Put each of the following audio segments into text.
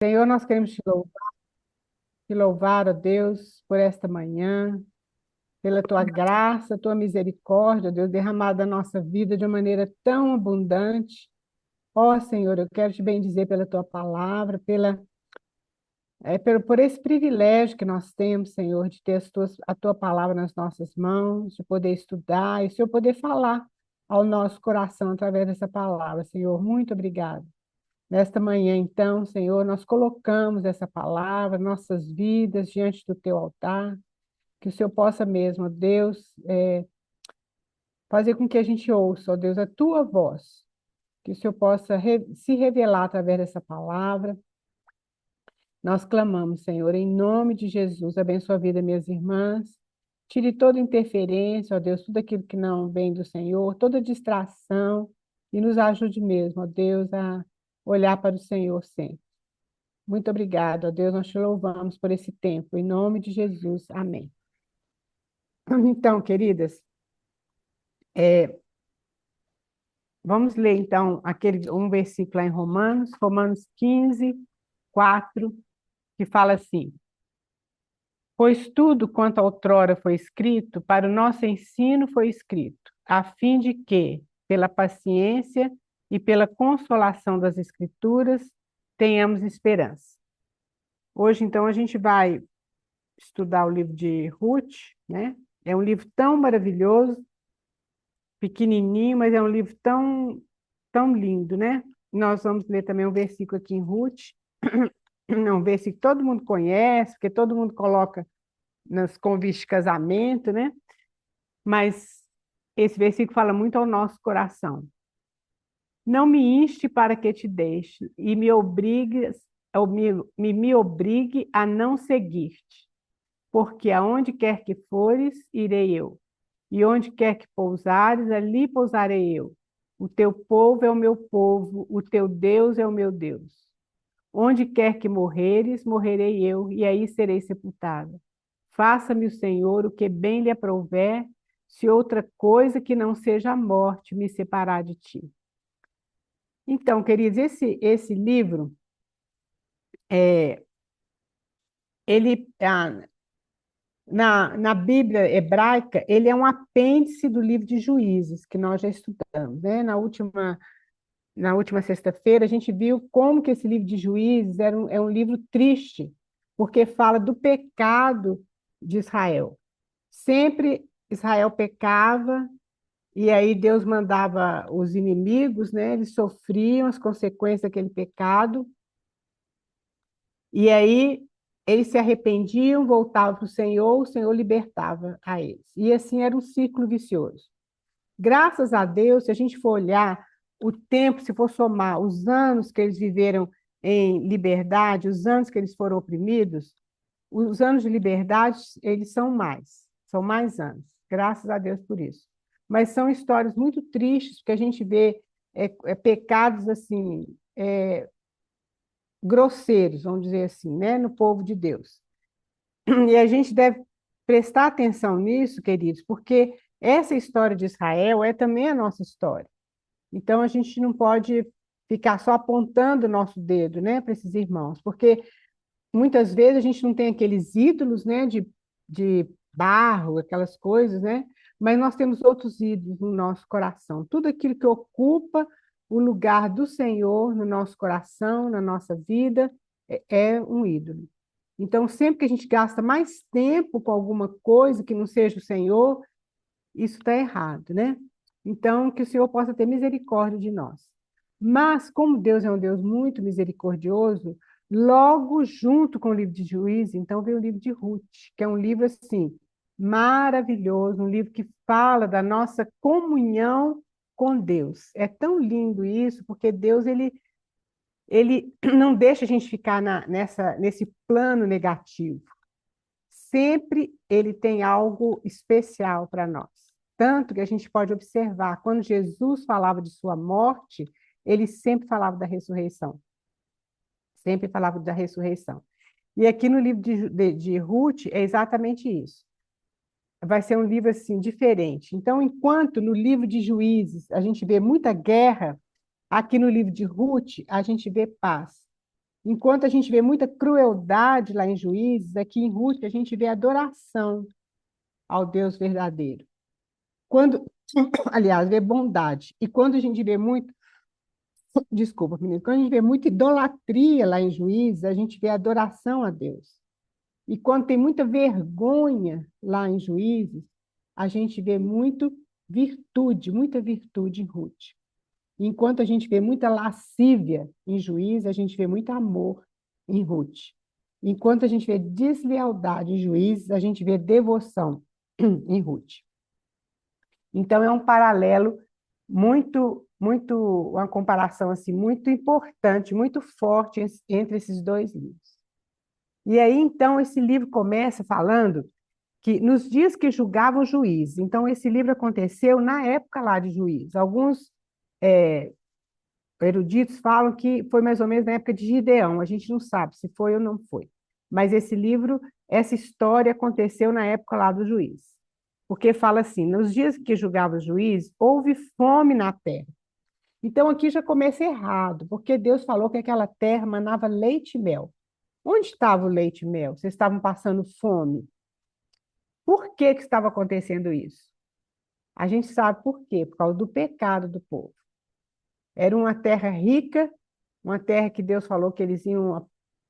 Senhor, nós queremos te louvar, ó Deus, por esta manhã, pela tua graça, tua misericórdia, ó Deus, derramada na nossa vida de uma maneira tão abundante. Ó Senhor, eu quero te bendizer pela tua palavra, por esse privilégio que nós temos, Senhor, de ter a tua palavra nas nossas mãos, de poder estudar e, Senhor, poder falar ao nosso coração através dessa palavra. Senhor, muito obrigado. Nesta manhã, então, Senhor, nós colocamos essa palavra, nossas vidas diante do teu altar, que o Senhor possa mesmo, ó Deus, fazer com que a gente ouça, ó Deus, a tua voz, que o Senhor possa se revelar através dessa palavra. Nós clamamos, Senhor, em nome de Jesus, abençoa a vida, minhas irmãs, tire toda interferência, ó Deus, tudo aquilo que não vem do Senhor, toda distração, e nos ajude mesmo, ó Deus, a olhar para o Senhor sempre. Muito obrigada, ó Deus, nós te louvamos por esse tempo, em nome de Jesus, amém. Então, queridas, vamos ler então um versículo lá em Romanos, Romanos 15, 4, que fala assim: Pois tudo quanto outrora foi escrito, para o nosso ensino foi escrito, a fim de que, pela paciência e pela consolação das Escrituras, tenhamos esperança. Hoje, então, a gente vai estudar o livro de Ruth, né? É um livro tão maravilhoso, pequenininho, mas é um livro tão lindo, né? Nós vamos ler também um versículo aqui em Ruth, um versículo que todo mundo conhece, porque todo mundo coloca nos convites de casamento, né? Mas esse versículo fala muito ao nosso coração. Não me inste para que te deixe e me obrigues, ou me obrigue a não seguir-te, porque aonde quer que fores, irei eu. E onde quer que pousares, ali pousarei eu. O teu povo é o meu povo, o teu Deus é o meu Deus. Onde quer que morreres, morrerei eu, e aí serei sepultada. Faça-me o Senhor o que bem lhe aprouver, se outra coisa que não seja a morte me separar de ti. Então, queridos, esse livro, é, ele, na Bíblia hebraica, ele é um apêndice do livro de Juízes, que nós já estudamos, né? Na última sexta-feira, a gente viu como que esse livro de Juízes é um livro triste, porque fala do pecado de Israel. Sempre Israel pecava, e aí Deus mandava os inimigos, né? Eles sofriam as consequências daquele pecado, e aí eles se arrependiam, voltavam para o Senhor libertava a eles. E assim era um círculo vicioso. Graças a Deus, se a gente for olhar o tempo, se for somar os anos que eles viveram em liberdade, os anos que eles foram oprimidos, os anos de liberdade, eles são mais anos. Graças a Deus por isso. Mas são histórias muito tristes, porque a gente vê pecados assim, grosseiros, vamos dizer assim, né, no povo de Deus. E a gente deve prestar atenção nisso, queridos, porque essa história de Israel é também a nossa história. Então a gente não pode ficar só apontando o nosso dedo, né, para esses irmãos, porque muitas vezes a gente não tem aqueles ídolos, né, de barro, aquelas coisas, né, mas nós temos outros ídolos no nosso coração. Tudo aquilo que ocupa o lugar do Senhor no nosso coração, na nossa vida, é um ídolo. Então, sempre que a gente gasta mais tempo com alguma coisa que não seja o Senhor, isso está errado, né? Então, que o Senhor possa ter misericórdia de nós. Mas, como Deus é um Deus muito misericordioso, logo junto com o livro de Juízes, então vem o livro de Ruth, que é um livro assim maravilhoso, um livro que fala da nossa comunhão com Deus. É tão lindo isso, porque Deus ele não deixa a gente ficar nesse plano negativo. Sempre ele tem algo especial para nós. Tanto que a gente pode observar, quando Jesus falava de sua morte, ele sempre falava da ressurreição. Sempre falava da ressurreição. E aqui no livro de Ruth é exatamente isso. Vai ser um livro assim diferente. Então, enquanto no livro de Juízes a gente vê muita guerra, aqui no livro de Ruth a gente vê paz. Enquanto a gente vê muita crueldade lá em Juízes, aqui em Ruth a gente vê adoração ao Deus verdadeiro. Quando, aliás, vê bondade. E quando a gente vê muito, desculpa, menino, quando a gente vê muita idolatria lá em Juízes, a gente vê adoração a Deus. E quando tem muita vergonha lá em Juízes, a gente vê muita virtude em Ruth. Enquanto a gente vê muita lascívia em Juízes, a gente vê muito amor em Ruth. Enquanto a gente vê deslealdade em Juízes, a gente vê devoção em Ruth. Então é um paralelo uma comparação assim muito importante, muito forte entre esses dois livros. E aí então esse livro começa falando que nos dias que julgavam juízes, então esse livro aconteceu na época lá de Juízes. Alguns eruditos falam que foi mais ou menos na época de Gideão, a gente não sabe se foi ou não foi. Mas esse livro, essa história aconteceu na época lá do juiz. Porque fala assim, nos dias que julgava o juiz, houve fome na terra. Então aqui já começa errado, porque Deus falou que aquela terra manava leite e mel. Onde estava o leite e mel? Vocês estavam passando fome. Por que que estava acontecendo isso? A gente sabe por quê, por causa do pecado do povo. Era uma terra rica, uma terra que Deus falou que eles iam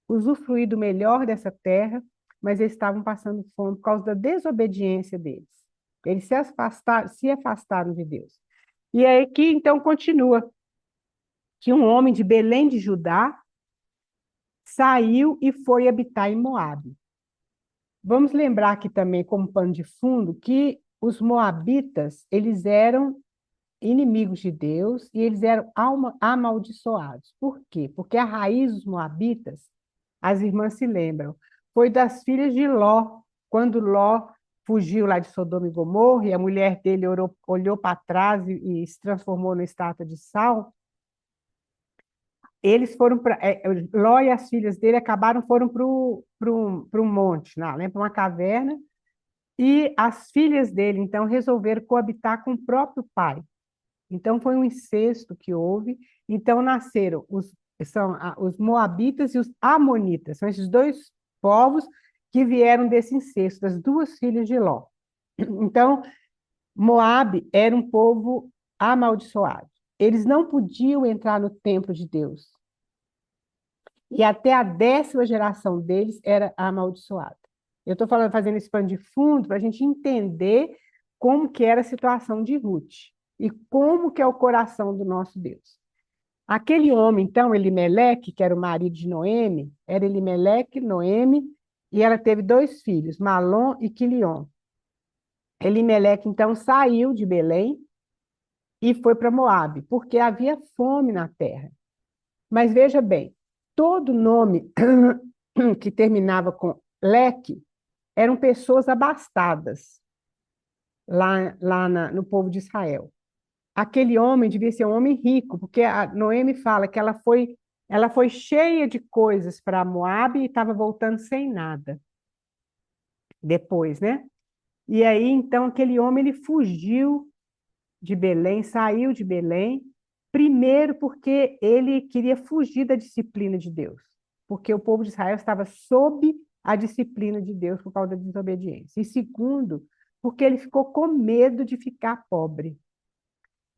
usufruir do melhor dessa terra, mas eles estavam passando fome por causa da desobediência deles. Eles se afastaram de Deus. E aí aqui, então, continua que um homem de Belém de Judá saiu e foi habitar em Moabe. Vamos lembrar aqui também, como pano de fundo, que os moabitas, eles eram inimigos de Deus e eles eram amaldiçoados. Por quê? Porque a raiz dos moabitas, as irmãs se lembram, foi das filhas de Ló, quando Ló fugiu lá de Sodoma e Gomorra e a mulher dele olhou para trás e se transformou na estátua de sal. Eles foram para Ló e as filhas dele foram para um monte, né, para uma caverna, e as filhas dele então resolveram coabitar com o próprio pai. Então, foi um incesto que houve. Então, nasceram os moabitas e os amonitas. São esses dois povos que vieram desse incesto, das duas filhas de Ló. Então, Moabe era um povo amaldiçoado. Eles não podiam entrar no templo de Deus. E até a 10ª geração deles era amaldiçoada. Eu estou fazendo esse pano de fundo para a gente entender como que era a situação de Ruth e como que é o coração do nosso Deus. Aquele homem, então, Elimeleque, que era o marido de Noemi, era Elimeleque, Noemi, e ela teve 2 filhos, Malom e Quilion. Elimeleque, então, saiu de Belém e foi para Moabe, porque havia fome na terra. Mas veja bem, todo nome que terminava com leque eram pessoas abastadas no povo de Israel. Aquele homem devia ser um homem rico, porque a Noemi fala que ela foi cheia de coisas para Moabe e estava voltando sem nada depois, né? E aí, então, aquele homem ele fugiu de Belém, saiu de Belém, primeiro porque ele queria fugir da disciplina de Deus, porque o povo de Israel estava sob a disciplina de Deus por causa da desobediência. E segundo, porque ele ficou com medo de ficar pobre.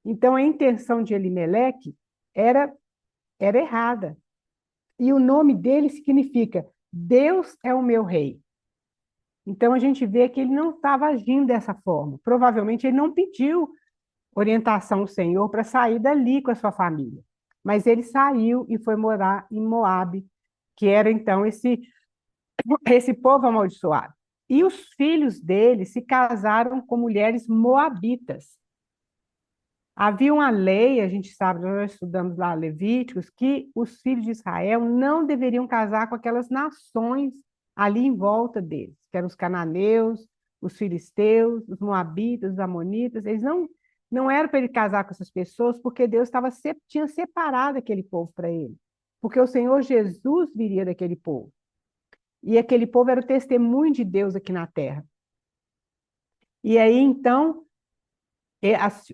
Então, a intenção de Elimeleque era errada. E o nome dele significa Deus é o meu rei. Então, a gente vê que ele não estava agindo dessa forma. Provavelmente, ele não pediu orientação ao Senhor para sair dali com a sua família. Mas ele saiu e foi morar em Moabe, que era, então, esse povo amaldiçoado. E os filhos dele se casaram com mulheres moabitas. Havia uma lei, a gente sabe, nós estudamos lá Levíticos, que os filhos de Israel não deveriam casar com aquelas nações ali em volta deles, que eram os cananeus, os filisteus, os moabitas, os amonitas. Eles não eram para ele casar com essas pessoas, porque Deus tinha separado aquele povo para ele. Porque o Senhor Jesus viria daquele povo. E aquele povo era o testemunho de Deus aqui na terra. E aí, então,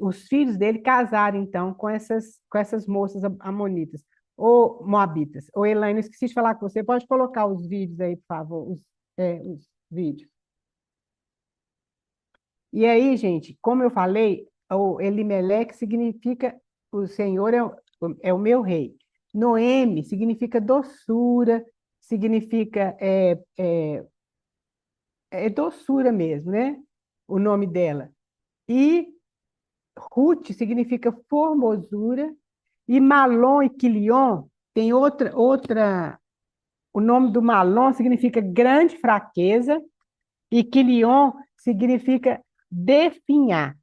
os filhos dele casaram, então, com essas moças amonitas. Ô, Moabitas, ô, Elaine, esqueci de falar com você. Pode colocar os vídeos aí, por favor, os vídeos. E aí, gente, como eu falei, o Elimeleque significa o Senhor é o meu rei. Noemi significa doçura, significa doçura mesmo, né? O nome dela. E Ruth significa formosura, e Malom e Quilion tem outra. O nome do Malom significa grande fraqueza, e Quilion significa definhar.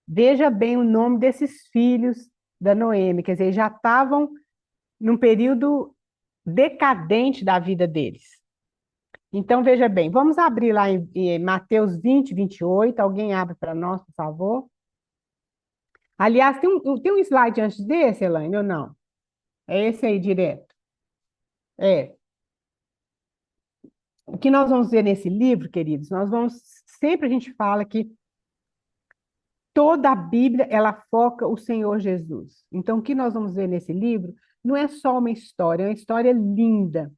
Veja bem o nome desses filhos da Noemi, quer dizer, já estavam num período decadente da vida deles. Então, veja bem, vamos abrir lá em Mateus 20, 28. Alguém abre para nós, por favor? Aliás, tem um slide antes desse, Elaine, ou não? É esse aí direto. É. O que nós vamos ver nesse livro, queridos, sempre a gente fala que toda a Bíblia, ela foca o Senhor Jesus. Então, o que nós vamos ver nesse livro não é só uma história, é uma história linda.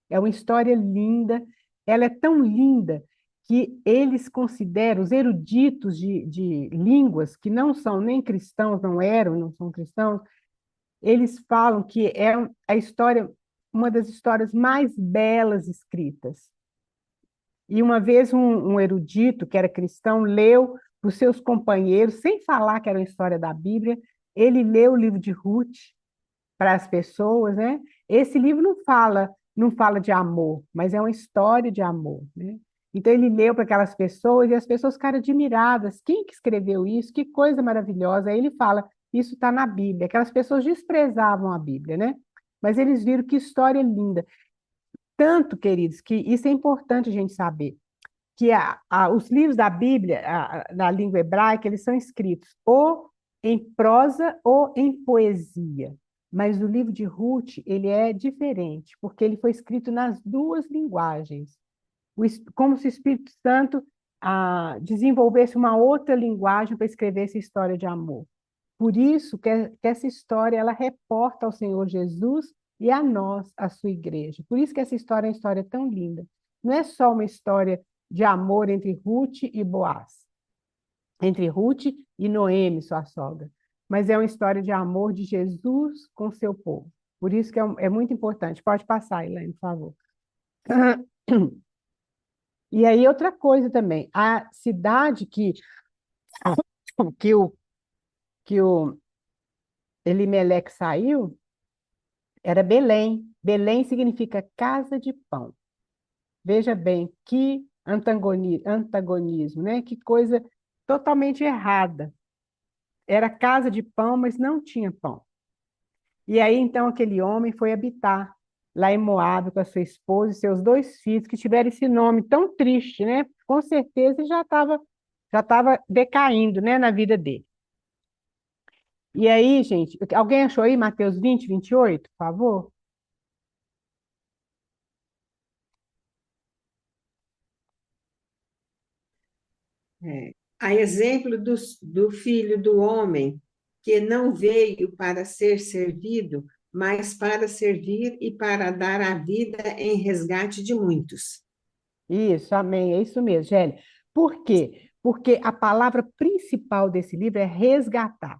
É uma história linda. Ela é tão linda que eles consideram, os eruditos de línguas, que não são nem cristãos, não são cristãos, eles falam que é a história, uma das histórias mais belas escritas. E uma vez um erudito, que era cristão, leu para os seus companheiros, sem falar que era uma história da Bíblia, ele leu o livro de Ruth para as pessoas, né? Esse livro não fala de amor, mas é uma história de amor, né? Então ele leu para aquelas pessoas e as pessoas ficaram admiradas. Quem que escreveu isso? Que coisa maravilhosa. Aí ele fala, isso está na Bíblia. Aquelas pessoas desprezavam a Bíblia, né? Mas eles viram que história linda. Tanto, queridos, que isso é importante a gente saber, que os livros da Bíblia, na língua hebraica, eles são escritos ou em prosa ou em poesia. Mas o livro de Ruth, ele é diferente, porque ele foi escrito nas duas linguagens, como se o Espírito Santo desenvolvesse uma outra linguagem para escrever essa história de amor. Por isso que essa história ela reporta ao Senhor Jesus e a nós, a sua igreja. Por isso que essa história é uma história tão linda. Não é só uma história de amor entre Ruth e Boaz, entre Ruth e Noemi, sua sogra, mas é uma história de amor de Jesus com seu povo. Por isso que é muito importante. Pode passar, Elaine, por favor. E aí, outra coisa também, a cidade que o, que o Elimeleque saiu era Belém. Belém significa casa de pão. Veja bem, que antagonismo, né? Que coisa totalmente errada. Era casa de pão, mas não tinha pão. E aí, então, aquele homem foi habitar lá em Moabe com a sua esposa e seus dois filhos, que tiveram esse nome tão triste, né? Com certeza já estava decaindo, né, na vida dele. E aí, gente, alguém achou aí Mateus 20, 28, por favor? É. A exemplo do filho do homem, que não veio para ser servido, mas para servir e para dar a vida em resgate de muitos. Isso, amém, é isso mesmo, Gélia. Por quê? Porque a palavra principal desse livro é resgatar.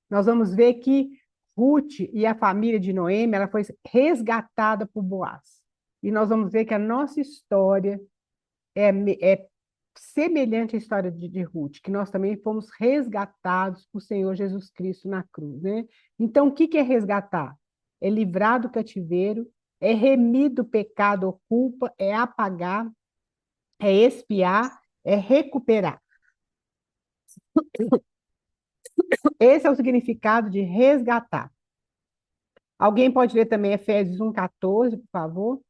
Nós vamos ver que Ruth e a família de Noemi, ela foi resgatada por Boaz. E nós vamos ver que a nossa história é semelhante à história de Ruth, que nós também fomos resgatados por Senhor Jesus Cristo na cruz, né? Então, o que é resgatar? É livrar do cativeiro, é remir do pecado ou culpa, é apagar, é expiar, é recuperar. Esse é o significado de resgatar. Alguém pode ler também Efésios 1,14, por favor?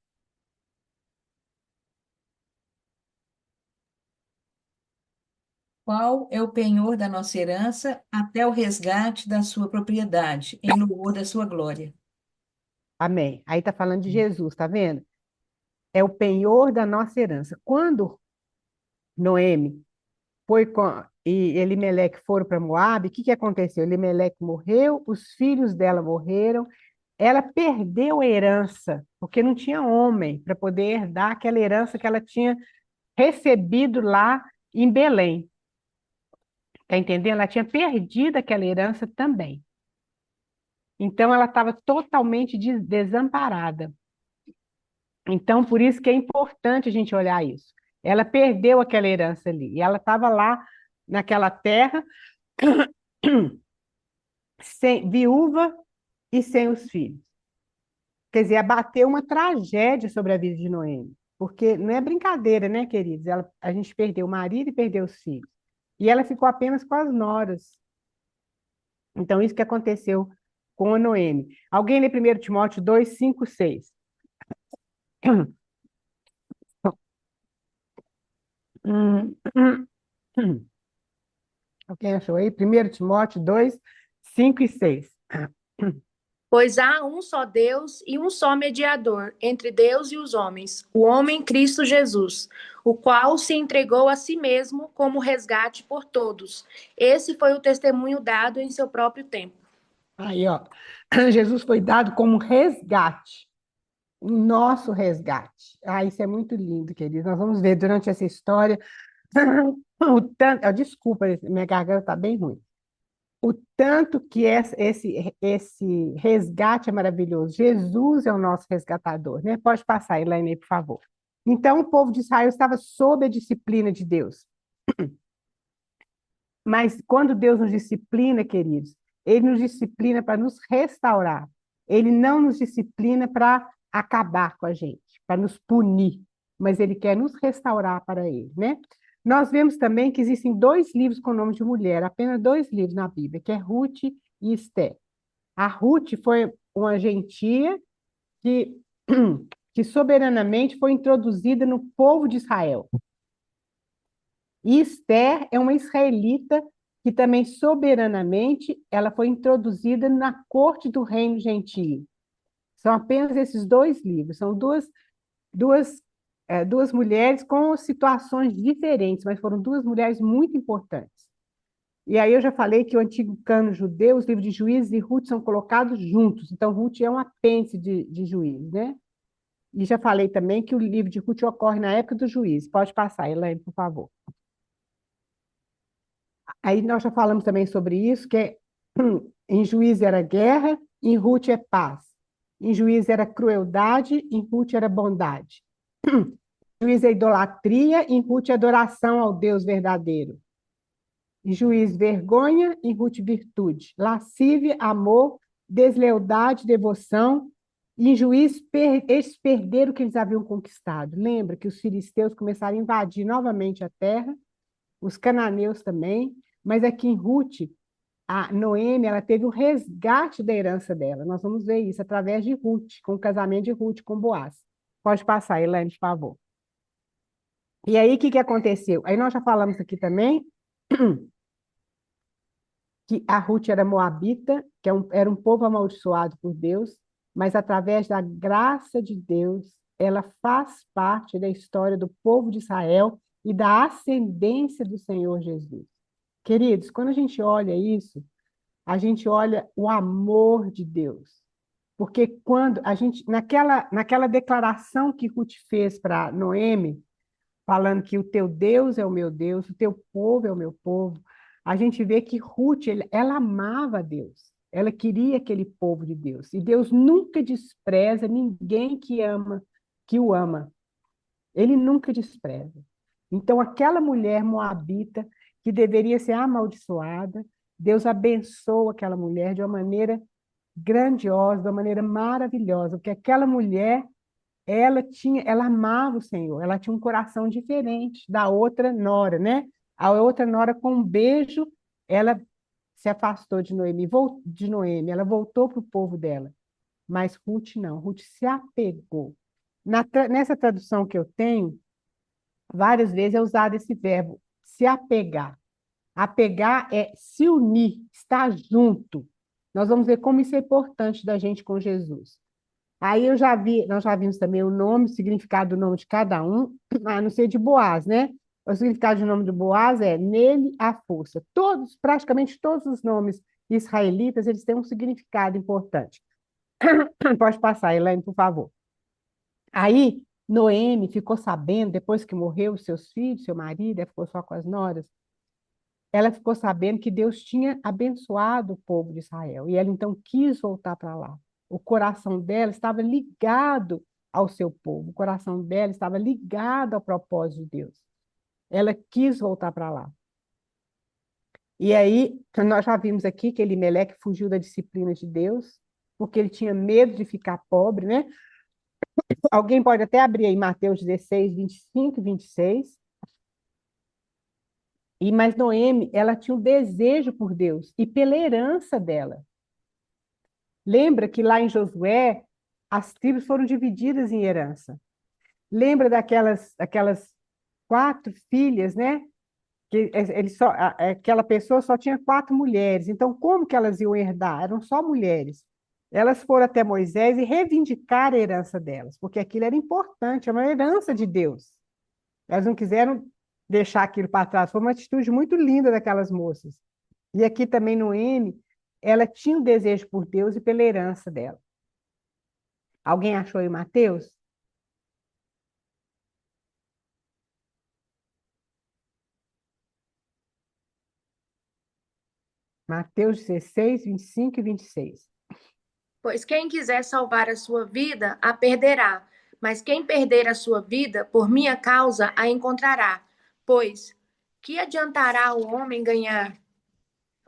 Qual é o penhor da nossa herança até o resgate da sua propriedade, em louvor da sua glória. Amém. Aí está falando de Jesus, tá vendo? É o penhor da nossa herança. Quando Noemi e Elimeleque foram para Moabe. O que aconteceu? Elimeleque morreu, os filhos dela morreram, ela perdeu a herança, porque não tinha homem para poder herdar aquela herança que ela tinha recebido lá em Belém. Está entendendo? Ela tinha perdido aquela herança também. Então, ela estava totalmente desamparada. Então, por isso que é importante a gente olhar isso. Ela perdeu aquela herança ali, e ela estava lá naquela terra, viúva e sem os filhos. Quer dizer, abateu uma tragédia sobre a vida de Noemi, porque não é brincadeira, né, queridos? A gente perdeu o marido e perdeu os filhos. E ela ficou apenas com as noras. Então, isso que aconteceu com a Noemi. Alguém lê 1 Timóteo 2, 5, 6. Alguém achou aí? 1 Timóteo 2, 5 e 6. Pois há um só Deus e um só mediador entre Deus e os homens, o homem Cristo Jesus, o qual se entregou a si mesmo como resgate por todos. Esse foi o testemunho dado em seu próprio tempo. Aí, ó, Jesus foi dado como resgate, o nosso resgate. Ah, isso é muito lindo, querido. Nós vamos ver durante essa história o tanto. Desculpa, minha garganta está bem ruim. O tanto que esse resgate é maravilhoso. Jesus é o nosso resgatador, né? Pode passar, Elaine, por favor. Então, o povo de Israel estava sob a disciplina de Deus. Mas quando Deus nos disciplina, queridos, Ele nos disciplina para nos restaurar. Ele não nos disciplina para acabar com a gente, para nos punir, mas Ele quer nos restaurar para Ele, né? Nós vemos também que existem 2 livros com o nome de mulher, apenas 2 livros na Bíblia, que é Ruth e Esté. A Ruth foi uma gentia que, que soberanamente foi introduzida no povo de Israel. E Esther é uma israelita que também soberanamente ela foi introduzida na corte do reino gentio. São apenas esses 2 livros, são duas mulheres com situações diferentes, mas foram 2 mulheres muito importantes. E aí eu já falei que o antigo cano judeu, os livros de Juízes e Ruth são colocados juntos, então Ruth é um apêndice de Juízes, né? E já falei também que o livro de Ruth ocorre na época do Juízes. Pode passar, Elaine, por favor. Aí nós já falamos também sobre isso, que em Juízes era guerra, em Ruth é paz. Em Juízes era crueldade, em Ruth era bondade. Em Juízes é idolatria, em Ruth é adoração ao Deus verdadeiro. Em Juízes vergonha, em Ruth virtude. Lascívia, amor, deslealdade, devoção. E em Juízes eles perderam o que eles haviam conquistado. Lembra que os filisteus começaram a invadir novamente a terra, os cananeus também, mas aqui em Ruth, a Noemi, ela teve o resgate da herança dela. Nós vamos ver isso através de Ruth, com o casamento de Ruth com Boaz. Pode passar, Elaine, por favor. E aí, o que aconteceu? Aí nós já falamos aqui também que a Ruth era moabita, que era um povo amaldiçoado por Deus, mas através da graça de Deus, ela faz parte da história do povo de Israel e da ascendência do Senhor Jesus. Queridos, quando a gente olha isso, a gente olha o amor de Deus. Porque quando a gente, naquela declaração que Ruth fez para Noemi, falando que o teu Deus é o meu Deus, o teu povo é o meu povo, a gente vê que Ruth, ela amava a Deus. Ela queria aquele povo de Deus. E Deus nunca despreza ninguém que o ama. Ele nunca despreza. Então, aquela mulher moabita, que deveria ser amaldiçoada, Deus abençoa aquela mulher de uma maneira grandiosa, de uma maneira maravilhosa, porque aquela mulher, ela amava o Senhor, ela tinha um coração diferente da outra nora, né? A outra nora, com um beijo, ela se afastou de Noemi, ela voltou para o povo dela. Mas Ruth não, Ruth se apegou. Nessa tradução que eu tenho, várias vezes é usado esse verbo, se apegar. Apegar é se unir, estar junto. Nós vamos ver como isso é importante da gente com Jesus. Aí nós já vimos também o nome, o significado do nome de cada um, a não ser de Boaz, né? O significado do nome de Boaz é nele há força. Todos, praticamente todos os nomes israelitas, eles têm um significado importante. Pode passar, Elaine, por favor. Aí, Noemi ficou sabendo, depois que morreu os seus filhos, seu marido, ela ficou só com as noras, ela ficou sabendo que Deus tinha abençoado o povo de Israel. E ela então quis voltar para lá. O coração dela estava ligado ao seu povo, o coração dela estava ligado ao propósito de Deus. Ela quis voltar para lá. E aí, nós já vimos aqui que Elimeleque fugiu da disciplina de Deus, porque ele tinha medo de ficar pobre, né? Alguém pode até abrir aí Mateus 16, 25 e 26. Mas Noemi, ela tinha um desejo por Deus e pela herança dela. Lembra que lá em Josué, as tribos foram divididas em herança. Lembra daquelas 4 filhas, né? Que aquela pessoa só tinha 4 mulheres. Então, como que elas iam herdar? Eram só mulheres. Elas foram até Moisés e reivindicaram a herança delas, porque aquilo era importante, é uma herança de Deus. Elas não quiseram deixar aquilo para trás. Foi uma atitude muito linda daquelas moças. E aqui também Noemi, ela tinha um desejo por Deus e pela herança dela. Alguém achou aí Mateus? Mateus 16, 25 e 26. Pois quem quiser salvar a sua vida, a perderá. Mas quem perder a sua vida, por minha causa, a encontrará. Pois que adiantará o homem ganhar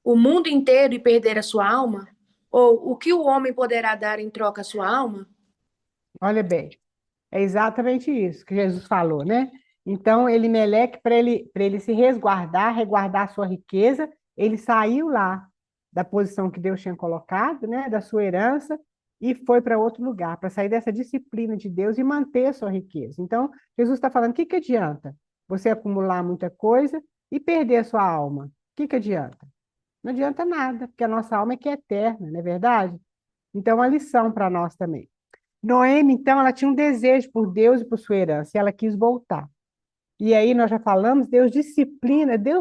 o mundo inteiro e perder a sua alma? Ou o que o homem poderá dar em troca a sua alma? Olha bem, é exatamente isso que Jesus falou, né? Então, Elimeleque, para ele se resguardar a sua riqueza, ele saiu lá da posição que Deus tinha colocado, né? Da sua herança, e foi para outro lugar, para sair dessa disciplina de Deus e manter a sua riqueza. Então, Jesus está falando, o que adianta você acumular muita coisa e perder a sua alma? O que adianta? Não adianta nada, porque a nossa alma é que é eterna, não é verdade? Então, é uma lição para nós também. Noemi, então, ela tinha um desejo por Deus e por sua herança, e ela quis voltar. E aí nós já falamos, Deus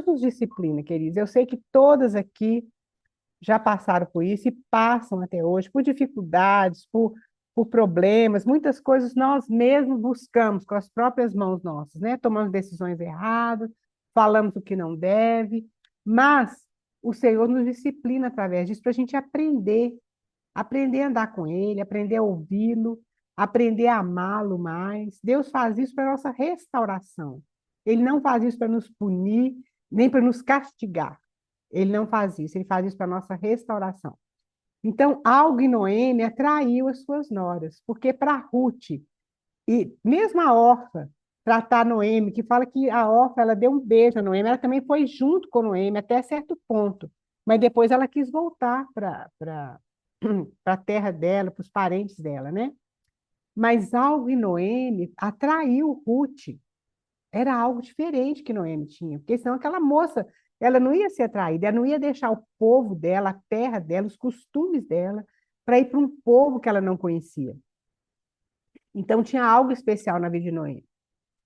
nos disciplina, queridos. Eu sei que todas aqui já passaram por isso e passam até hoje, por dificuldades, por problemas, muitas coisas nós mesmos buscamos com as próprias mãos nossas, né? Tomamos decisões erradas, falamos o que não deve, mas o Senhor nos disciplina através disso para a gente aprender a andar com Ele, aprender a ouvi-lo, aprender a amá-lo mais. Deus faz isso para a nossa restauração. Ele não faz isso para nos punir, nem para nos castigar. Ele não faz isso, ele faz isso para a nossa restauração. Então, algo em Noemi atraiu as suas noras, porque para Ruth, e mesmo a Orfa, tratar Noemi, que fala que a Orfa ela deu um beijo a Noemi, ela também foi junto com Noemi até certo ponto, mas depois ela quis voltar para a terra dela, para os parentes dela, né? Mas algo em Noemi atraiu Ruth. Era algo diferente que Noemi tinha, porque senão aquela moça, ela não ia ser atraída, ela não ia deixar o povo dela, a terra dela, os costumes dela, para ir para um povo que ela não conhecia. Então tinha algo especial na vida de Noemi.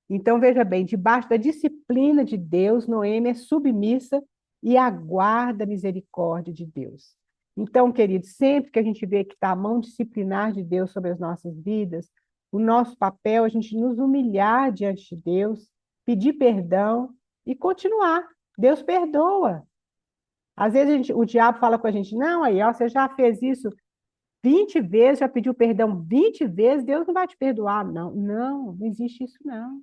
Então veja bem, debaixo da disciplina de Deus, Noemi é submissa e aguarda a misericórdia de Deus. Então, queridos, sempre que a gente vê que está a mão disciplinar de Deus sobre as nossas vidas, o nosso papel é a gente nos humilhar diante de Deus, pedir perdão e continuar. Deus perdoa. Às vezes o diabo fala com a gente, não, aí, ó, você já fez isso 20 vezes, já pediu perdão 20 vezes, Deus não vai te perdoar. Não, não, não existe isso, não.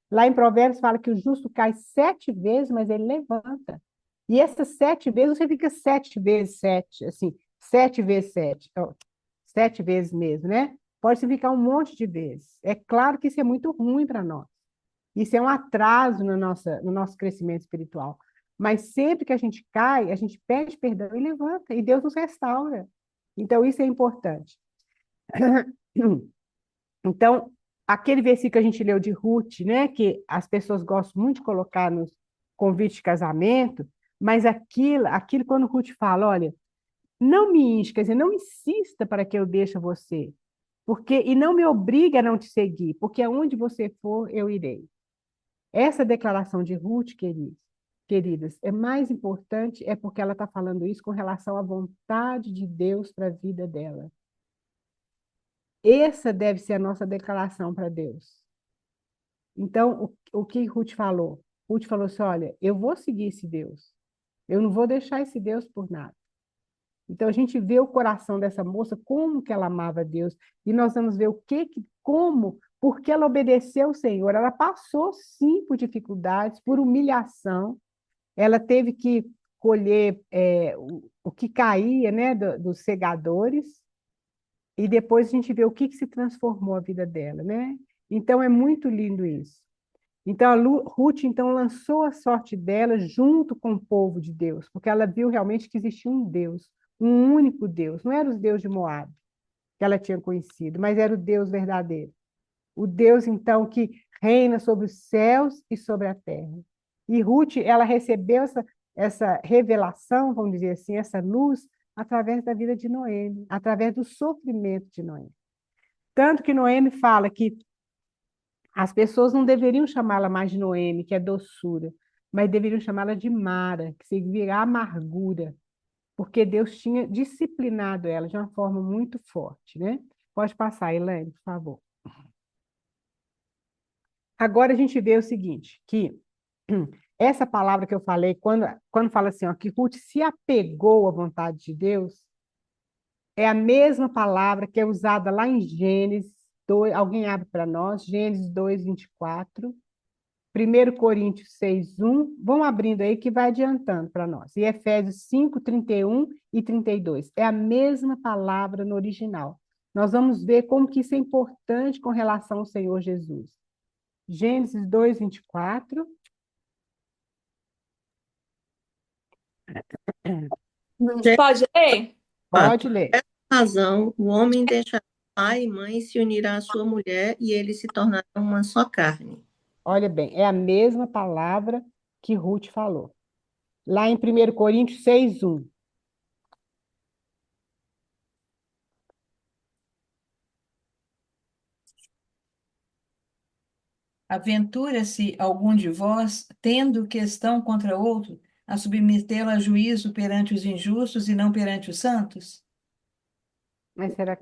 Lá em Provérbios fala que o justo cai 7 vezes, mas ele levanta. E essas 7 vezes, você fica 7 vezes 7, assim, 7 vezes 7, 7 vezes mesmo, né? Pode ficar um monte de vezes. É claro que isso é muito ruim para nós. Isso é um atraso no nosso crescimento espiritual. Mas sempre que a gente cai, a gente pede perdão e levanta, e Deus nos restaura. Então, isso é importante. Então, aquele versículo que a gente leu de Ruth, né, que as pessoas gostam muito de colocar nos convites de casamento, mas aquilo quando Ruth fala, olha, não me enche, quer dizer, não insista para que eu deixe você, e não me obrigue a não te seguir, porque aonde você for, eu irei. Essa declaração de Ruth, queridas, é mais importante é porque ela está falando isso com relação à vontade de Deus para a vida dela. Essa deve ser a nossa declaração para Deus. Então, o que Ruth falou? Ruth falou assim, olha, eu vou seguir esse Deus. Eu não vou deixar esse Deus por nada. Então, a gente vê o coração dessa moça, como que ela amava Deus, e nós vamos ver como, porque ela obedeceu ao Senhor. Ela passou, sim, por dificuldades, por humilhação. Ela teve que colher o que caía, né, dos segadores, e depois a gente vê o que se transformou a vida dela, né? Então, é muito lindo isso. Então, Ruth, então, lançou a sorte dela junto com o povo de Deus, porque ela viu realmente que existia um Deus, um único Deus. Não era os deuses de Moab, que ela tinha conhecido, mas era o Deus verdadeiro. O Deus, então, que reina sobre os céus e sobre a terra. E Ruth, ela recebeu essa revelação, vamos dizer assim, essa luz, através da vida de Noemi, através do sofrimento de Noemi. Tanto que Noemi fala que as pessoas não deveriam chamá-la mais de Noemi, que é doçura, mas deveriam chamá-la de Mara, que significa amargura, porque Deus tinha disciplinado ela de uma forma muito forte, né? Pode passar, Elaine, por favor. Agora a gente vê o seguinte, que essa palavra que eu falei, quando fala assim, ó, que Ruth se apegou à vontade de Deus, é a mesma palavra que é usada lá em Gênesis 2, alguém abre para nós, Gênesis 2, 24, 1 Coríntios 6, 1, vão abrindo aí que vai adiantando para nós. E Efésios 5, 31 e 32. É a mesma palavra no original. Nós vamos ver como que isso é importante com relação ao Senhor Jesus. Gênesis 2, 24. Pode ler? Pode ler. Por essa razão, o homem deixará pai e mãe e se unirá à sua mulher e eles se tornarão uma só carne. Olha bem, é a mesma palavra que Ruth falou. Lá em 1 Coríntios 6, 1. Aventura-se algum de vós, tendo questão contra outro, a submetê-lo a juízo perante os injustos e não perante os santos? Mas será,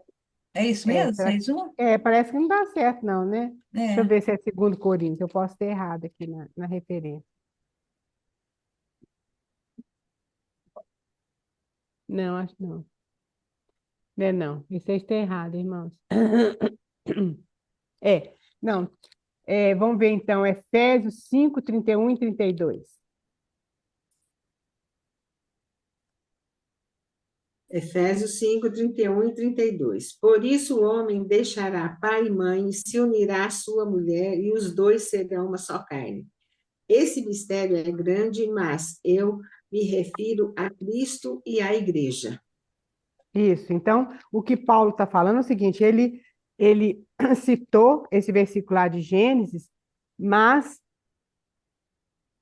É isso mesmo? será que... 6:1? parece que não dá certo, não, né? Deixa eu É. ver se é 2 Coríntios. Eu posso ter errado aqui na referência. Não, acho que não. Não é não. Isso aí está errado, irmãos. Não. Vamos ver então, Efésios 5, 31 e 32. Efésios 5, 31 e 32. Por isso o homem deixará pai e mãe, se unirá à sua mulher, e os dois serão uma só carne. Esse mistério é grande, mas eu me refiro a Cristo e à igreja. Isso. Então, o que Paulo está falando é o seguinte: ele citou esse versículo lá de Gênesis, mas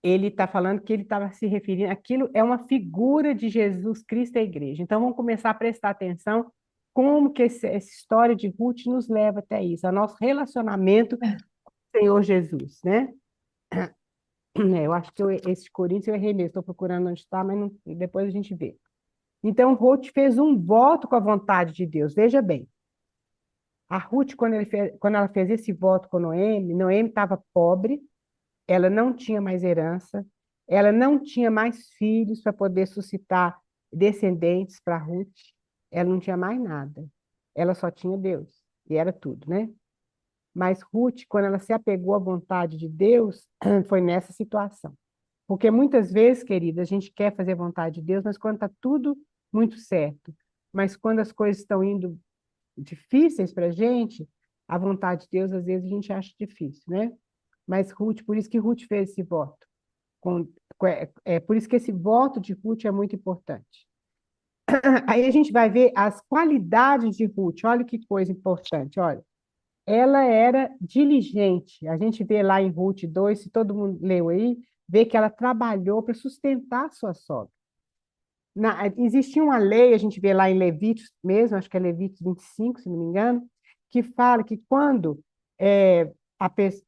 ele está falando que ele estava se referindo, aquilo é uma figura de Jesus Cristo e a igreja. Então, vamos começar a prestar atenção como que essa história de Ruth nos leva até isso, ao nosso relacionamento com o Senhor Jesus, né? Eu acho que esse Coríntios eu errei mesmo, estou procurando onde está, mas depois a gente vê. Então, Ruth fez um voto com a vontade de Deus, veja bem. A Ruth, quando ela fez esse voto com Noemi estava pobre, ela não tinha mais herança, ela não tinha mais filhos para poder suscitar descendentes para Ruth, ela não tinha mais nada, ela só tinha Deus, e era tudo, né? Mas Ruth, quando ela se apegou à vontade de Deus, foi nessa situação. Porque muitas vezes, querida, a gente quer fazer a vontade de Deus, mas quando está tudo muito certo, mas quando as coisas estão indo difíceis para a gente, a vontade de Deus, às vezes, a gente acha difícil, né? Mas Ruth, por isso que Ruth fez esse voto. Por isso que esse voto de Ruth é muito importante. Aí a gente vai ver as qualidades de Ruth. Olha que coisa importante, olha. Ela era diligente. A gente vê lá em Ruth 2, se todo mundo leu aí, vê que ela trabalhou para sustentar sua sogra. Existia uma lei, a gente vê lá em Levíticos mesmo, acho que é Levíticos 25, se não me engano, que fala que quando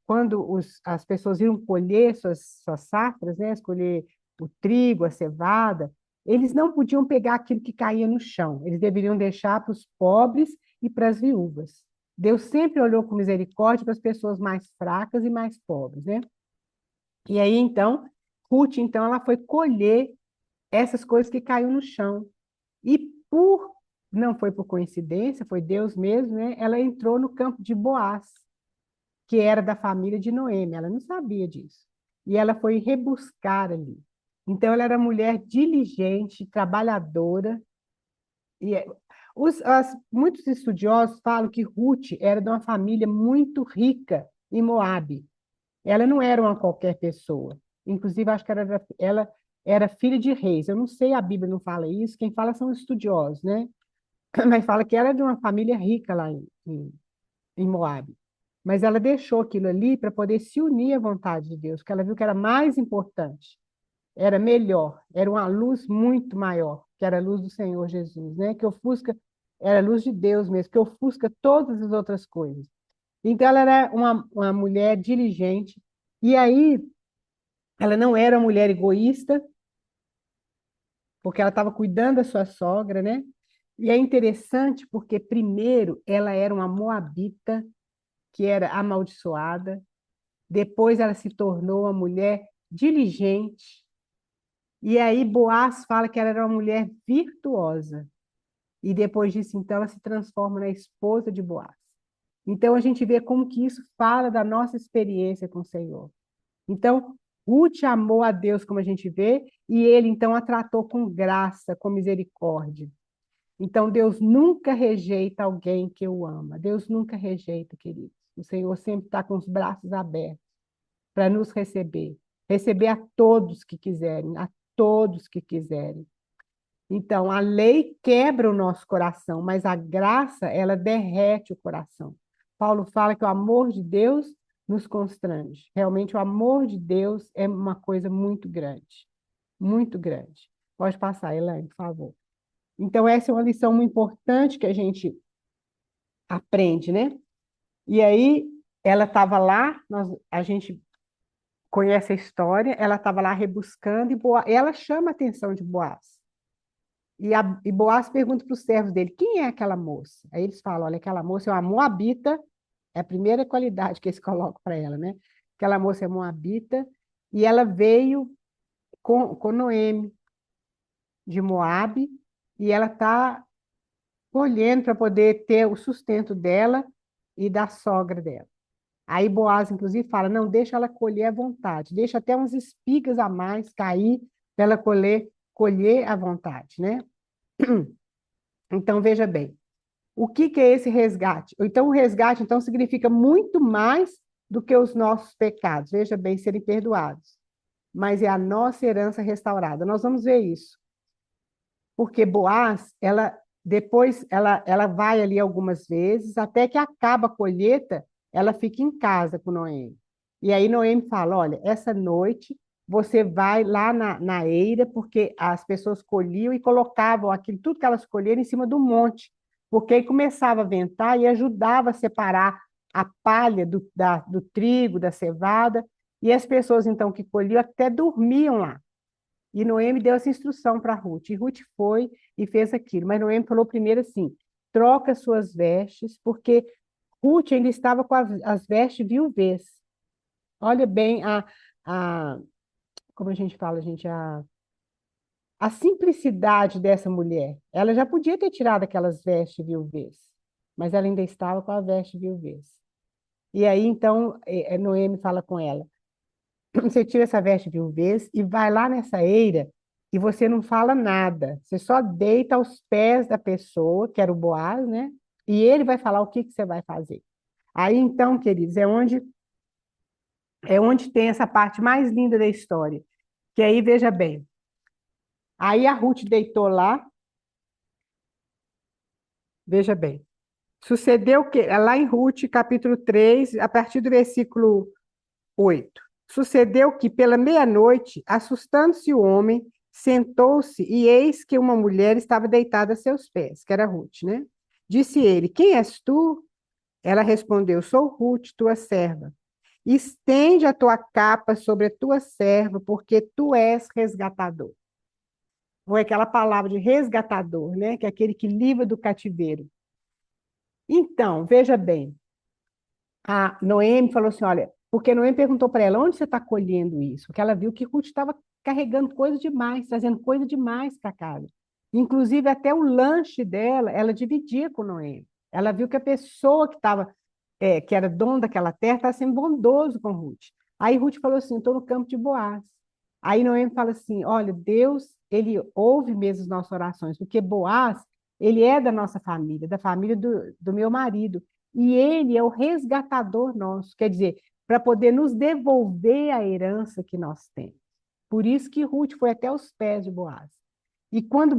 quando as pessoas iam colher suas safras, né, escolher o trigo, a cevada, eles não podiam pegar aquilo que caía no chão, eles deveriam deixar para os pobres e para as viúvas. Deus sempre olhou com misericórdia para as pessoas mais fracas e mais pobres, né? E aí, então, Ruth, então, ela foi colher essas coisas que caíram no chão. E não foi por coincidência, foi Deus mesmo, né? Ela entrou no campo de Boaz, que era da família de Noemi, ela não sabia disso. E ela foi rebuscar ali. Então, ela era mulher diligente, trabalhadora. E muitos estudiosos falam que Ruth era de uma família muito rica em Moabe. Ela não era uma qualquer pessoa. Inclusive, acho que ela era filha de reis. Eu não sei, a Bíblia não fala isso, quem fala são estudiosos, né? Mas fala que ela é de uma família rica lá em Moabe. Mas ela deixou aquilo ali para poder se unir à vontade de Deus, porque ela viu que era mais importante, era melhor, era uma luz muito maior, que era a luz do Senhor Jesus, né? Que ofusca, era a luz de Deus mesmo, que ofusca todas as outras coisas. Então, ela era uma mulher diligente, e aí ela não era uma mulher egoísta, porque ela estava cuidando da sua sogra, né? E é interessante porque, primeiro, ela era uma moabita, que era amaldiçoada, depois ela se tornou uma mulher diligente, e aí Boaz fala que ela era uma mulher virtuosa, e depois disso, então, ela se transforma na esposa de Boaz. Então, a gente vê como que isso fala da nossa experiência com o Senhor. Então, Ruth amou a Deus, como a gente vê, e ele, então, a tratou com graça, com misericórdia. Então, Deus nunca rejeita alguém que o ama. Deus nunca rejeita, queridos. O Senhor sempre está com os braços abertos para nos receber. Receber a todos que quiserem, a todos que quiserem. Então, a lei quebra o nosso coração, mas a graça, ela derrete o coração. Paulo fala que o amor de Deus nos constrange. Realmente, o amor de Deus é uma coisa muito grande. Muito grande. Pode passar, Elaine, por favor. Então, essa é uma lição muito importante que a gente aprende, né? E aí, ela estava lá, a gente conhece a história, ela estava lá rebuscando, e ela chama a atenção de Boaz. E Boaz pergunta para os servos dele, quem é aquela moça? Aí eles falam, olha, aquela moça é uma moabita, é a primeira qualidade que eles colocam para ela, né? Aquela moça é moabita, e ela veio com Noemi, de Moabe, e ela está colhendo para poder ter o sustento dela e da sogra dela. Aí Boaz, inclusive, fala, não, deixa ela colher à vontade, deixa até umas espigas a mais cair para ela colher à vontade, né? Então, veja bem, o que é esse resgate? Então, o resgate, então, significa muito mais do que os nossos pecados, veja bem, serem perdoados, mas é a nossa herança restaurada. Nós vamos ver isso. Porque Boaz, depois ela vai ali algumas vezes, até que acaba a colheita, ela fica em casa com Noemi. E aí Noemi fala, olha, essa noite você vai lá na eira, porque as pessoas colhiam e colocavam aquilo, tudo que elas colheram em cima do monte, porque aí começava a ventar e ajudava a separar a palha do trigo, da cevada, e as pessoas, então, que colhiam até dormiam lá. E Noemi deu essa instrução para Ruth. E Ruth foi e fez aquilo. Mas Noemi falou primeiro assim, troca suas vestes, porque Ruth ainda estava com as vestes viuvez. Olha bem como a gente fala, gente, a simplicidade dessa mulher. Ela já podia ter tirado aquelas vestes viuvez, mas ela ainda estava com a veste viuvez. E aí, então, Noemi fala com ela, você tira essa veste viuvez e vai lá nessa eira e você não fala nada. Você só deita aos pés da pessoa, que era o Boaz, né? E ele vai falar o que você vai fazer. Aí, então, queridos, é onde tem essa parte mais linda da história. Que aí, veja bem, aí a Ruth deitou lá, veja bem, sucedeu que, lá em Ruth, capítulo 3, a partir do versículo 8. Sucedeu que, pela meia-noite, assustando-se o homem, sentou-se, e eis que uma mulher estava deitada a seus pés, que era Ruth, né? Disse ele, quem és tu? Ela respondeu, sou Ruth, tua serva. Estende a tua capa sobre a tua serva, porque tu és resgatador. Ou é aquela palavra de resgatador, né? Que é aquele que livra do cativeiro. Então, veja bem, a Noemi falou assim, olha, porque Noemi perguntou para ela, onde você está colhendo isso? Porque ela viu que Ruth estava carregando coisa demais, trazendo coisa demais para casa. Inclusive, até o lanche dela, ela dividia com Noemi. Ela viu que a pessoa que estava, que era dona daquela terra, estava sendo bondoso com Ruth. Aí Ruth falou assim, estou no campo de Boaz. Aí Noemi fala assim, olha, Deus, ele ouve mesmo as nossas orações, porque Boaz, ele é da nossa família, da família do meu marido. E ele é o resgatador nosso, quer dizer, para poder nos devolver a herança que nós temos. Por isso que Ruth foi até os pés de Boaz. E quando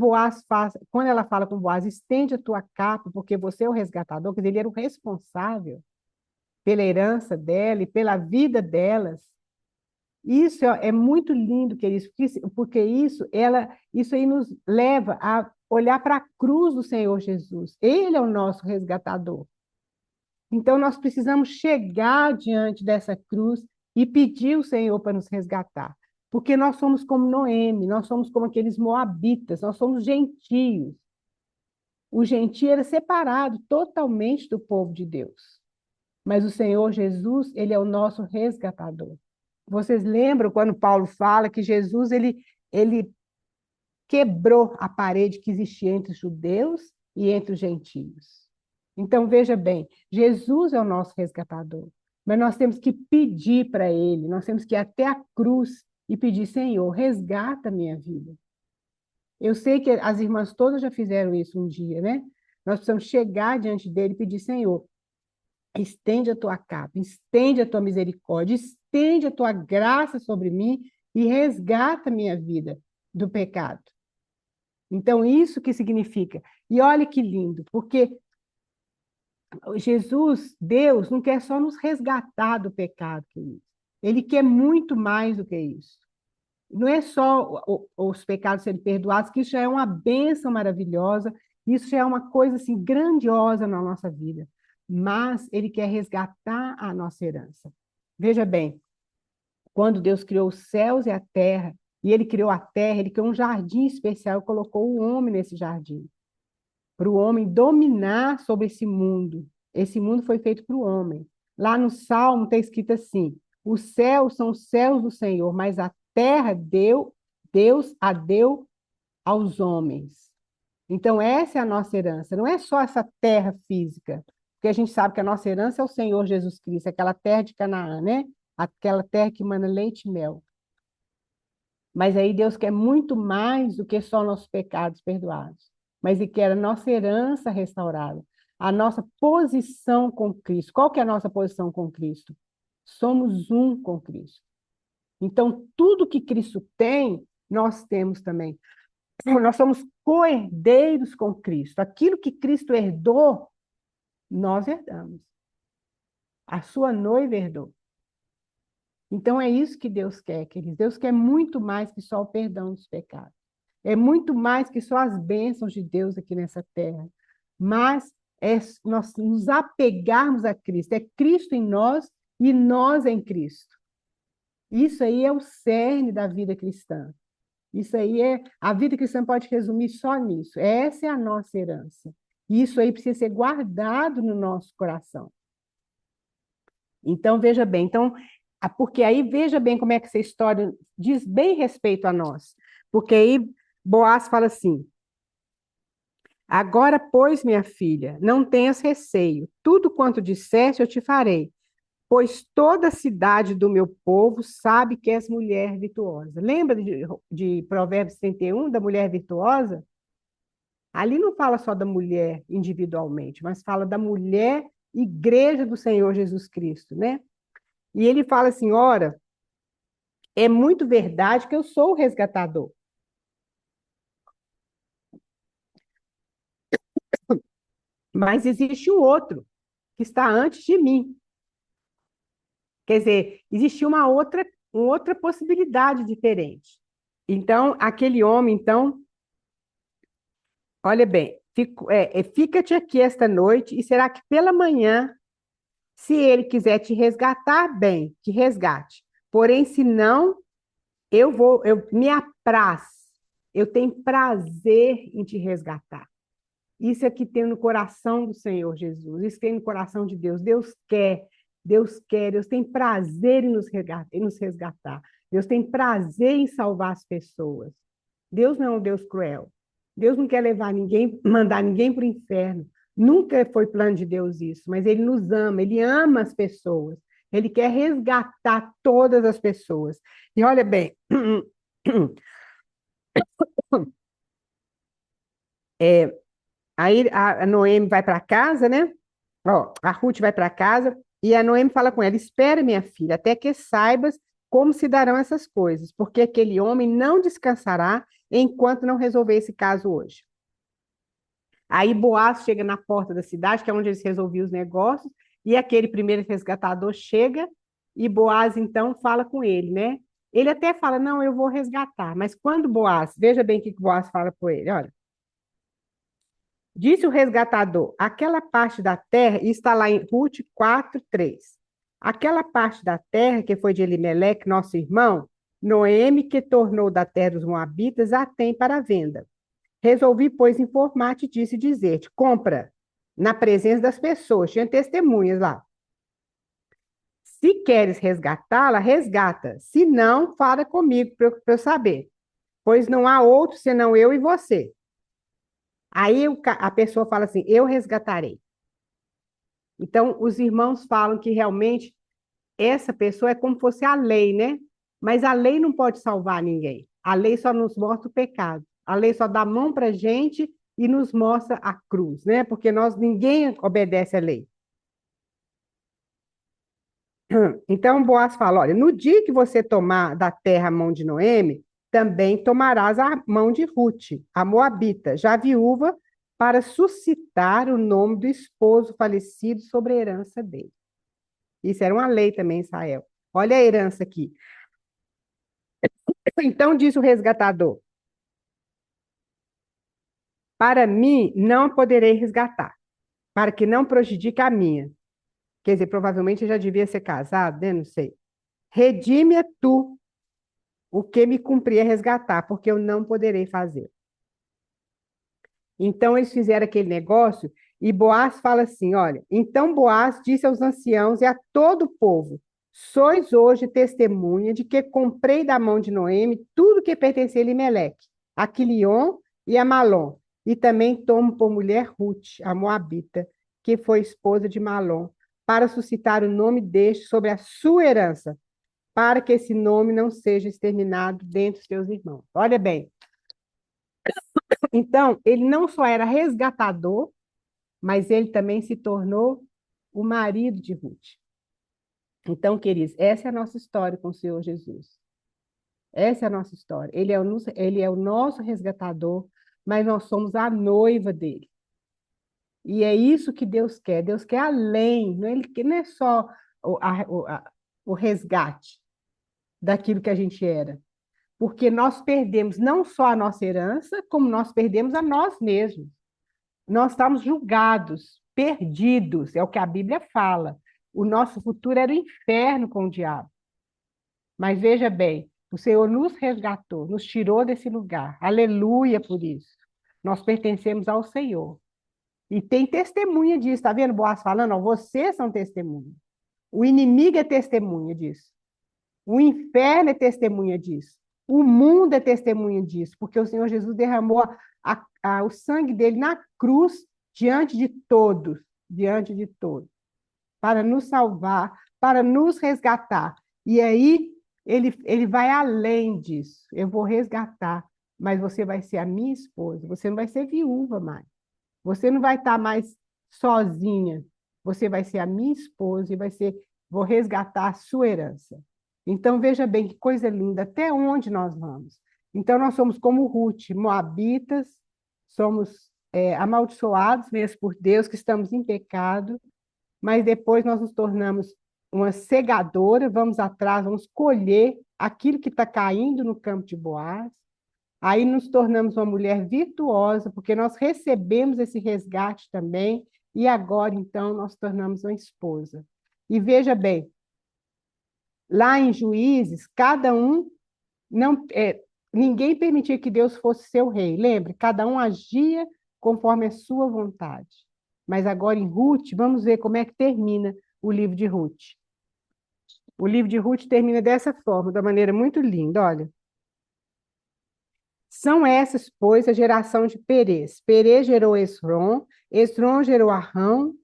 ela fala com Boaz, estende a tua capa, porque você é o resgatador, quer dizer, ele era o responsável pela herança dela e pela vida delas. Isso é muito lindo, queridos, porque isso aí nos leva a olhar para a cruz do Senhor Jesus. Ele é o nosso resgatador. Então, nós precisamos chegar diante dessa cruz e pedir ao Senhor para nos resgatar. Porque nós somos como Noemi, nós somos como aqueles moabitas, nós somos gentios. O gentio era separado totalmente do povo de Deus. Mas o Senhor Jesus, ele é o nosso resgatador. Vocês lembram quando Paulo fala que Jesus ele quebrou a parede que existia entre os judeus e entre os gentios. Então, veja bem, Jesus é o nosso resgatador, mas nós temos que pedir para ele, nós temos que ir até a cruz e pedir, Senhor, resgata a minha vida. Eu sei que as irmãs todas já fizeram isso um dia, né? Nós precisamos chegar diante dele e pedir, Senhor, estende a tua capa, estende a tua misericórdia, estende a tua graça sobre mim e resgata a minha vida do pecado. Então, isso que significa. E olha que lindo, porque Jesus, Deus, não quer só nos resgatar do pecado, querido. Ele quer muito mais do que isso. Não é só os pecados serem perdoados, que isso já é uma bênção maravilhosa, isso já é uma coisa assim grandiosa na nossa vida. Mas ele quer resgatar a nossa herança. Veja bem, quando Deus criou os céus e a terra, e ele criou a terra, ele criou um jardim especial, colocou o homem nesse jardim, para o homem dominar sobre esse mundo. Esse mundo foi feito para o homem. Lá no Salmo está escrito assim, os céus são os céus do Senhor, mas a terra Deus a deu aos homens. Então, essa é a nossa herança. Não é só essa terra física, porque a gente sabe que a nossa herança é o Senhor Jesus Cristo, aquela terra de Canaã, né? Aquela terra que mana leite e mel. Mas aí Deus quer muito mais do que só nossos pecados perdoados. Mas Ele quer a nossa herança restaurada, a nossa posição com Cristo. Qual que é a nossa posição com Cristo? Somos um com Cristo. Então, tudo que Cristo tem, nós temos também. Nós somos co-herdeiros com Cristo. Aquilo que Cristo herdou, nós herdamos. A sua noiva herdou. Então, é isso que Deus quer, queridos. Deus quer muito mais que só o perdão dos pecados. É muito mais que só as bênçãos de Deus aqui nessa terra. Mas é nós nos apegarmos a Cristo. É Cristo em nós e nós em Cristo. Isso aí é o cerne da vida cristã. Isso aí a vida cristã pode resumir só nisso. Essa é a nossa herança. Isso aí precisa ser guardado no nosso coração. Então, veja bem. Porque aí veja bem como é que essa história diz bem respeito a nós. Porque aí Boaz fala assim, agora, pois, minha filha, não tenhas receio. Tudo quanto disseste eu te farei. Pois toda a cidade do meu povo sabe que és mulher virtuosa. Lembra de Provérbios 31, da mulher virtuosa? Ali não fala só da mulher individualmente, mas fala da mulher igreja do Senhor Jesus Cristo, né? E ele fala assim, ora, é muito verdade que eu sou o resgatador. Mas existe um outro que está antes de mim. Quer dizer, existia uma outra possibilidade diferente. Então, aquele homem, olha bem, fica-te aqui esta noite, e será que pela manhã Se ele quiser te resgatar, bem, te resgate. Porém, se não, eu me apraz, eu tenho prazer em te resgatar. Isso é que tem no coração do Senhor Jesus, isso tem no coração de Deus. Deus tem prazer em nos resgatar. Deus tem prazer em salvar as pessoas. Deus não é um Deus cruel. Deus não quer levar ninguém, mandar ninguém para o inferno. Nunca foi plano de Deus isso, mas Ele nos ama, Ele ama as pessoas. Ele quer resgatar todas as pessoas. E olha bem, aí a Noemi vai para casa, né? Ó, a Ruth vai para casa e a Noemi fala com ela: espera, minha filha, até que saibas como se darão essas coisas, porque aquele homem não descansará enquanto não resolver esse caso hoje. Aí Boaz chega na porta da cidade, que é onde eles resolviam os negócios, e aquele primeiro resgatador chega, e Boaz então fala com ele, né? Ele até fala: não, eu vou resgatar, mas quando Boaz, veja bem o que Boaz fala com ele, olha. Disse o resgatador: aquela parte da terra, e está lá em Ruth 4:3. Aquela parte da terra que foi de Elimeleque, nosso irmão, Noemi, que tornou da terra dos Moabitas, a tem para venda. Resolvi, pois, informar-te disso e dizer-te: compra na presença das pessoas, tinha testemunhas lá. Se queres resgatá-la, resgata. Se não, fala comigo para eu saber, pois não há outro senão eu e você. Aí a pessoa fala assim: eu resgatarei. Então, os irmãos falam que realmente essa pessoa é como se fosse a lei, né? Mas a lei não pode salvar ninguém. A lei só nos mostra o pecado. A lei só dá a mão para a gente e nos mostra a cruz, né? Porque ninguém obedece à lei. Então, Boaz fala: olha, no dia que você tomar da terra a mão de Noemi, também tomarás a mão de Ruth, a Moabita, já viúva, para suscitar o nome do esposo falecido sobre a herança dele. Isso era uma lei também em Israel. Olha a herança aqui. Então disse o resgatador: para mim não a poderei resgatar, para que não prejudique a minha. Quer dizer, provavelmente eu já devia ser casado, né? Não sei. Redime-a tu, o que me cumpria resgatar, porque eu não poderei fazer. Então eles fizeram aquele negócio e Boaz fala assim: olha, então Boaz disse aos anciãos e a todo o povo: sois hoje testemunha de que comprei da mão de Noemi tudo que pertencia a Elimeleque, a Quilion e a Malom, e também tomo por mulher Ruth, a Moabita, que foi esposa de Malom, para suscitar o nome deste sobre a sua herança, para que esse nome não seja exterminado dentre os teus irmãos. Olha bem, então, ele não só era resgatador, mas ele também se tornou o marido de Ruth. Então, queridos, essa é a nossa história com o Senhor Jesus. Essa é a nossa história. Ele é o nosso resgatador, mas nós somos a noiva dele. E é isso que Deus quer. Deus quer além, não é só o resgate daquilo que a gente era. Porque nós perdemos não só a nossa herança, como nós perdemos a nós mesmos. Nós estamos julgados, perdidos, é o que a Bíblia fala. O nosso futuro era o inferno com o diabo. Mas veja bem, o Senhor nos resgatou, nos tirou desse lugar. Aleluia por isso. Nós pertencemos ao Senhor. E tem testemunha disso, está vendo Boaz falando? Ó, vocês são testemunha. O inimigo é testemunha disso. O inferno é testemunha disso. O mundo é testemunha disso, porque o Senhor Jesus derramou o sangue dele na cruz diante de todos, para nos salvar, para nos resgatar. E aí ele vai além disso. Eu vou resgatar, mas você vai ser a minha esposa, você não vai ser viúva mais. Você não vai estar mais sozinha. Você vai ser a minha esposa e vou resgatar a sua herança. Então, veja bem que coisa linda, até onde nós vamos. Então, nós somos como Ruth, moabitas, somos amaldiçoados mesmo por Deus, que estamos em pecado, mas depois nós nos tornamos uma segadora, vamos atrás, vamos colher aquilo que está caindo no campo de Boaz. Aí nos tornamos uma mulher virtuosa, porque nós recebemos esse resgate também, e agora, então, nós tornamos uma esposa. E veja bem, lá em Juízes, cada um não, ninguém permitia que Deus fosse seu rei. Lembre, cada um agia conforme a sua vontade. Mas agora em Ruth, vamos ver como é que termina o livro de Ruth. O livro de Ruth termina dessa forma, da maneira muito linda, olha. São essas, pois, a geração de Perez. Perez gerou Esrom, Esrom gerou Arão,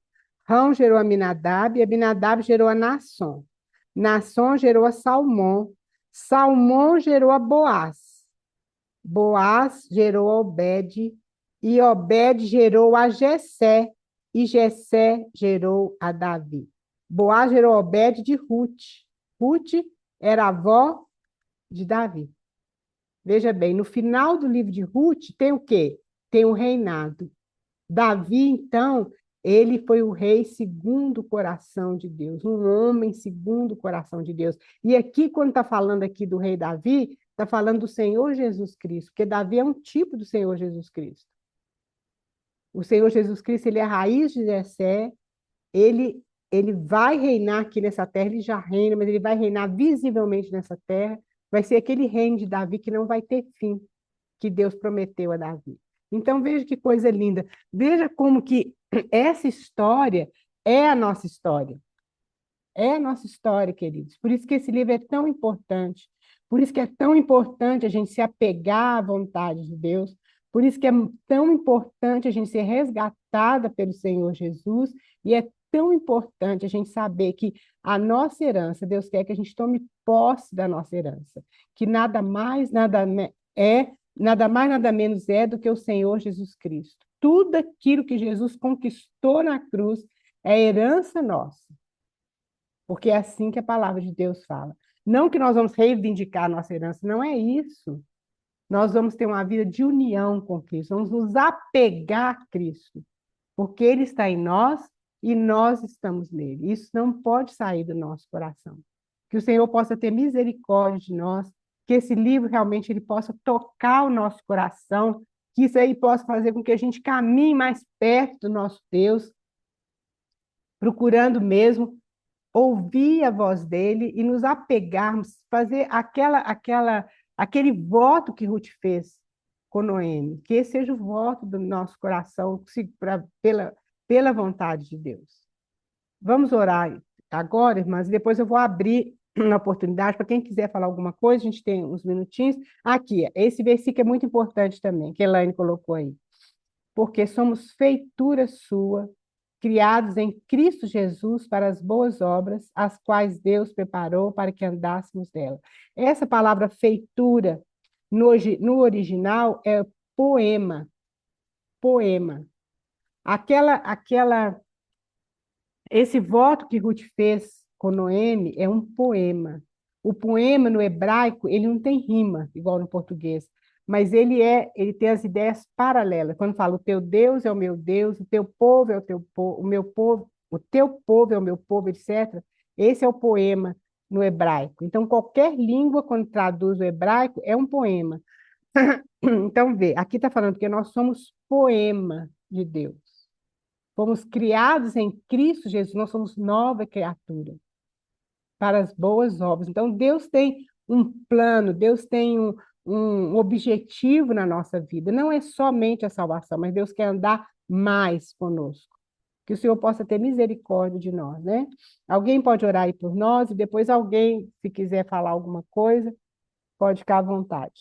Rão gerou Aminadab, e Aminadab gerou a Naasson. Naasson gerou a Salmão, Salmão gerou a Boaz. Boaz gerou a Obed, e Obed gerou a Jessé, e Jessé gerou a Davi. Boaz gerou a Obed de Ruth. Ruth era a avó de Davi. Veja bem, no final do livro de Ruth tem o quê? Tem o reinado. Davi, então, ele foi o rei segundo o coração de Deus, um homem segundo o coração de Deus. E aqui, quando está falando aqui do rei Davi, está falando do Senhor Jesus Cristo, porque Davi é um tipo do Senhor Jesus Cristo. O Senhor Jesus Cristo, ele é a raiz de Jessé, ele vai reinar aqui nessa terra, ele já reina, mas ele vai reinar visivelmente nessa terra, vai ser aquele reino de Davi que não vai ter fim, que Deus prometeu a Davi. Então, veja que coisa linda. Veja como que essa história é a nossa história. É a nossa história, queridos. Por isso que esse livro é tão importante. Por isso que é tão importante a gente se apegar à vontade de Deus. Por isso que é tão importante a gente ser resgatada pelo Senhor Jesus. E é tão importante a gente saber que a nossa herança, Deus quer que a gente tome posse da nossa herança. Que nada mais, nada menos é do que o Senhor Jesus Cristo. Tudo aquilo que Jesus conquistou na cruz é herança nossa. Porque é assim que a palavra de Deus fala. Não que nós vamos reivindicar a nossa herança, não é isso. Nós vamos ter uma vida de união com Cristo, vamos nos apegar a Cristo, porque Ele está em nós e nós estamos nele. Isso não pode sair do nosso coração. Que o Senhor possa ter misericórdia de nós, que esse livro realmente ele possa tocar o nosso coração, que isso aí possa fazer com que a gente caminhe mais perto do nosso Deus, procurando mesmo ouvir a voz dele e nos apegarmos, fazer aquele voto que Ruth fez com Noemi, que esse seja o voto do nosso coração pela vontade de Deus. Vamos orar agora, irmãs, e depois eu vou abrir uma oportunidade para quem quiser falar alguma coisa, a gente tem uns minutinhos. Aqui, esse versículo é muito importante também, que a Elaine colocou aí. Porque somos feitura sua, criados em Cristo Jesus para as boas obras, as quais Deus preparou para que andássemos nela. Essa palavra feitura, no original, é poema. Poema. Esse voto que Ruth fez com Noemi é um poema. O poema, no hebraico, ele não tem rima, igual no português, mas ele tem as ideias paralelas. Quando fala, o teu Deus é o meu Deus, o teu povo é o teu povo, o meu povo, o teu povo é o meu povo, etc. Esse é o poema no hebraico. Então, qualquer língua, quando traduz o hebraico, é um poema. Então, vê, aqui está falando que nós somos poema de Deus. Fomos criados em Cristo Jesus, nós somos nova criatura para as boas obras. Então, Deus tem um plano, Deus tem um objetivo na nossa vida. Não é somente a salvação, mas Deus quer andar mais conosco. Que o Senhor possa ter misericórdia de nós, né? Alguém pode orar aí por nós e depois alguém, se quiser falar alguma coisa, pode ficar à vontade.